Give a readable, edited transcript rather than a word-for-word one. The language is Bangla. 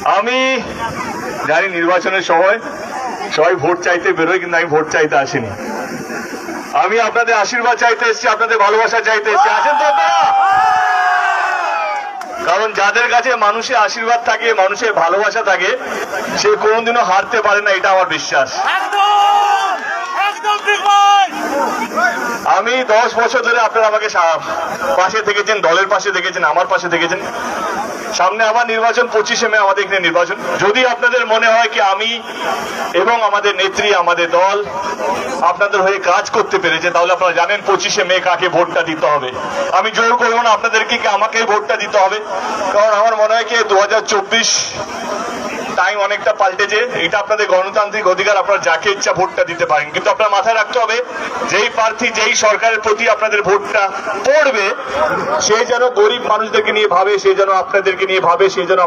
আমি জানি নির্বাচনের সময় সবাই ভোট চাইতে বেরোয়, কিন্তু আমি ভোট চাইতে আসিনি। আমি আপনাদের আশীর্বাদ চাইতে এসেছি, আপনাদের ভালোবাসা চাইতে এসেছি। আছেন তো আপনারা? কারণ যাদের কাছে মানুষের আশীর্বাদ থাকে, মানুষের ভালোবাসা থাকে, সে কোনোদিনও হারতে পারে না, এটা আমার বিশ্বাস। আমি 10 বছর ধরে আপনারা আমাকে পাশে থেকেছেন, দলের পাশে দেখেছেন, আমার পাশে দেখেছেন। সামনে আবার নির্বাচন, 25শে মে আমাদের এখানে নির্বাচন। যদি আপনাদের মনে হয় কি আমি এবং আমাদের নেত্রী, আমাদের দল আপনাদের হয়ে কাজ করতে পেরেছে, তাহলে আপনারা জানেন 25শে মে কাকে ভোটটা দিতে হবে। আমি জোর করবো না আপনাদেরকে কি আমাকেই ভোটটা দিতে হবে, কারণ আমার মনে হয় কি 2024 টাইম অনেকটা পাল্টেছে। এটা আপনাদের গণতান্ত্রিক অধিকার, আপনারা যাকে ইচ্ছা ভোটটা দিতে পারেন, কিন্তু আপনার মাথায় রাখতে হবে যেই প্রার্থী, যেই সরকারের প্রতি আপনাদের ভোটটা পড়বে, সে যেন গরিব মানুষদেরকে নিয়ে ভাবে, সে যেন আপনাদেরকে নিয়ে ভাবে, সে যেন